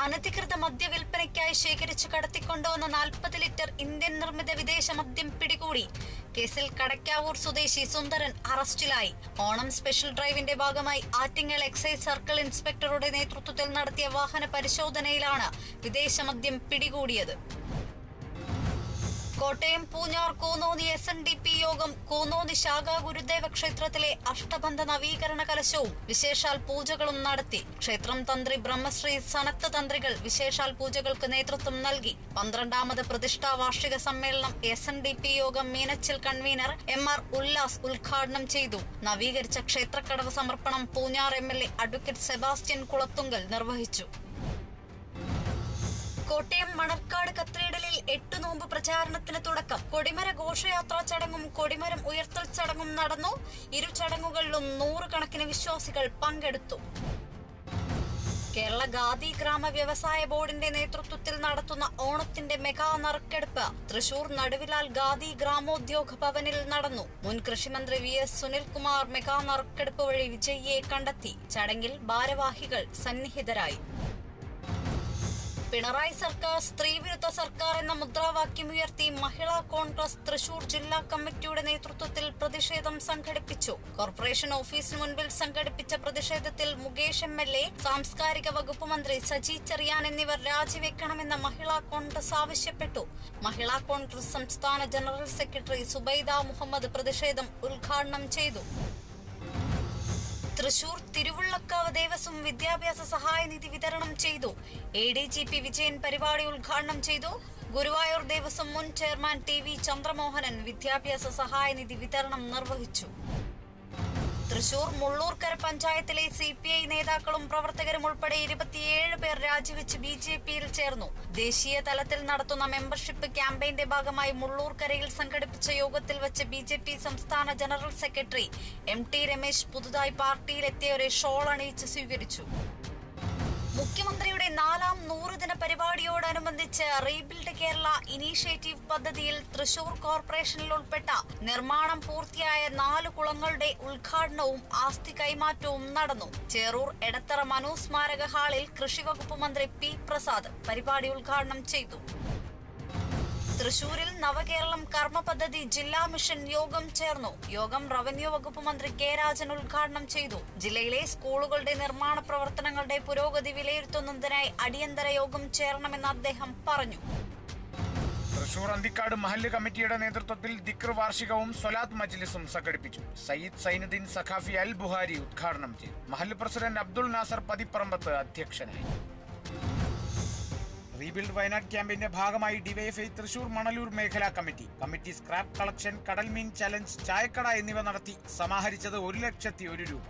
അനധികൃത മദ്യവിൽപ്പനയ്ക്കായി ശേഖരിച്ചു കടത്തിക്കൊണ്ടുവന്ന 40 litre Indian നിർമ്മിത വിദേശ മദ്യം പിടികൂടി. കേസിൽ കടക്കാവൂർ സ്വദേശി സുന്ദരൻ അറസ്റ്റിലായി. ഓണം സ്പെഷ്യൽ ഡ്രൈവിന്റെ ഭാഗമായി ആറ്റിങ്ങൽ എക്സൈസ് സർക്കിൾ ഇൻസ്പെക്ടറുടെ നേതൃത്വത്തിൽ നടത്തിയ വാഹന പരിശോധനയിലാണ് വിദേശ മദ്യം പിടികൂടിയത്. കോട്ടയം പൂഞ്ഞാർ കൂന്നോന്നി SNDP യോഗം കൂന്നോന്നി ശാഖാ ഗുരുദേവ ക്ഷേത്രത്തിലെ അഷ്ടബന്ധ നവീകരണ കലശവും വിശേഷാൽ പൂജകളും നടത്തി. ക്ഷേത്രം തന്ത്രി ബ്രഹ്മശ്രീ സനത്ത് തന്ത്രികൾ വിശേഷാൽ പൂജകൾക്ക് നേതൃത്വം നൽകി. 12ാമത് പ്രതിഷ്ഠാ വാർഷിക സമ്മേളനം SNDP യോഗം മീനച്ചിൽ കൺവീനർ MR ഉല്ലാസ് ഉദ്ഘാടനം ചെയ്തു. നവീകരിച്ച ക്ഷേത്രക്കടവ് സമർപ്പണം Poonjar MLA advocate Sebastian Kulathunkal നിർവഹിച്ചു. കോട്ടയം മണർക്കാട് കത്തീഡ്രലിൽ 8 നോമ്പ് പ്രചാരണത്തിന് തുടക്കം. കൊടിമര ഘോഷയാത്രാ ചടങ്ങും കൊടിമരം ഉയർത്തൽ ചടങ്ങും നടന്നു. ഇരു ചടങ്ങുകളിലും 100 കണക്കിന് വിശ്വാസികൾ പങ്കെടുത്തു. കേരള ഖാദി ഗ്രാമ വ്യവസായ ബോർഡിന്റെ നേതൃത്വത്തിൽ നടത്തുന്ന ഓണത്തിന്റെ മെഗാ നറുക്കെടുപ്പ് തൃശൂർ നടുവിലാൽ ഖാദി ഗ്രാമോദ്യോഗ ഭവനിൽ നടന്നു. മുൻ കൃഷിമന്ത്രി VS സുനിൽകുമാർ മെഗാ നറുക്കെടുപ്പ് വഴി വിജയിയെ കണ്ടെത്തി. ചടങ്ങിൽ ഭാരവാഹികൾ സന്നിഹിതരായി. പിണറായി സർക്കാർ സ്ത്രീവിരുദ്ധ സർക്കാർ എന്ന മുദ്രാവാക്യമുയർത്തി മഹിളാ കോൺഗ്രസ് തൃശൂർ ജില്ലാ കമ്മിറ്റിയുടെ നേതൃത്വത്തിൽ പ്രതിഷേധം സംഘടിപ്പിച്ചു. കോർപ്പറേഷൻ ഓഫീസിന് മുൻപിൽ സംഘടിപ്പിച്ച പ്രതിഷേധത്തിൽ മുകേഷ് MLA, സാംസ്കാരിക വകുപ്പ് മന്ത്രി സജി ചെറിയാൻ എന്നിവർ രാജിവെക്കണമെന്ന് മഹിളാ കോൺഗ്രസ് ആവശ്യപ്പെട്ടു. മഹിളാ കോൺഗ്രസ് സംസ്ഥാന ജനറൽ സെക്രട്ടറി സുബൈദ മുഹമ്മദ് പ്രതിഷേധം ഉദ്ഘാടനം ചെയ്തു. തൃശൂർ തിരുവുള്ളക്കാവ് ദേവസ്വം വിദ്യാഭ്യാസ സഹായനിധി വിതരണം ചെയ്തു. ADGP വിജയൻ പരിപാടി ഉദ്ഘാടനം ചെയ്തു. ഗുരുവായൂർ ദേവസ്വം മുൻ ചെയർമാൻ TV ചന്ദ്രമോഹനൻ വിദ്യാഭ്യാസ സഹായനിധി വിതരണം നിർവഹിച്ചു. തൃശൂർ മുള്ളൂർക്കര പഞ്ചായത്തിലെ CPI നേതാക്കളും പ്രവർത്തകരും ഉൾപ്പെടെ 27 പേർ രാജിവെച്ച് BJPയിൽ ചേർന്നു. ദേശീയ തലത്തിൽ നടത്തുന്ന മെമ്പർഷിപ്പ് ക്യാമ്പയിന്റെ ഭാഗമായി മുള്ളൂർക്കരയിൽ സംഘടിപ്പിച്ച യോഗത്തിൽ വെച്ച് BJP സംസ്ഥാന ജനറൽ സെക്രട്ടറി MT രമേശ് പുതുതായി പാർട്ടിയിലെത്തിയവരെ ഷോൾ അണിയിച്ച് സ്വീകരിച്ചു. മുഖ്യമന്ത്രിയുടെ 4ാം 100 ദിന പരിപാടിയോടനുബന്ധിച്ച് റീബിൽഡ് കേരള ഇനീഷ്യേറ്റീവ് പദ്ധതിയിൽ തൃശൂർ കോർപ്പറേഷനിൽ ഉൾപ്പെട്ട നിർമ്മാണം പൂർത്തിയായ 4 കുളങ്ങളുടെ ഉദ്ഘാടനവും ആസ്തി കൈമാറ്റവും നടന്നു. ചേറൂർ എടത്തറ മനു സ്മാരക ഹാളിൽ കൃഷിവകുപ്പ് മന്ത്രി P പ്രസാദ് പരിപാടി ഉദ്ഘാടനം ചെയ്തു. തൃശൂരിൽ നവകേരളം കർമ്മ പദ്ധതി ജില്ലാ മിഷൻ യോഗം ചേർന്നു. യോഗം റവന്യൂ വകുപ്പ് മന്ത്രി K രാജൻ ഉദ്ഘാടനം ചെയ്തു. ജില്ലയിലെ സ്കൂളുകളുടെ നിർമ്മാണ പ്രവർത്തനങ്ങളുടെ പുരോഗതി വിലയിരുത്തുന്നതിനായി അടിയന്തര യോഗം ചേരണമെന്ന് അദ്ദേഹം പറഞ്ഞു. തൃശൂർ അന്തിക്കാട് മഹല്ല് കമ്മിറ്റിയുടെ നേതൃത്വത്തിൽ ദിക്ർ വാർഷികവും സ്വലാത്ത് മജ്ലിസും സംഘടിപ്പിച്ചു. സയ്യിദ് സൈനുദ്ദീൻ സഖാഫി അൽ ബുഹാരി ഉദ്ഘാടനം ചെയ്തു. മഹല്ല് പ്രസിഡന്റ് അബ്ദുൾ നാസർ പതിപ്പറമ്പത്ത് അധ്യക്ഷനായി. റീബിൽഡ് വയനാട് ക്യാമ്പിന്റെ ഭാഗമായി DYFI തൃശൂർ മണലൂർ മേഖലാ കമ്മിറ്റി സ്ക്രാപ്പ് കളക്ഷൻ, കടൽമീൻ ചലഞ്ച്, ചായക്കട എന്നിവ നടത്തി സമാഹരിച്ചത് 1,01,000 രൂപ.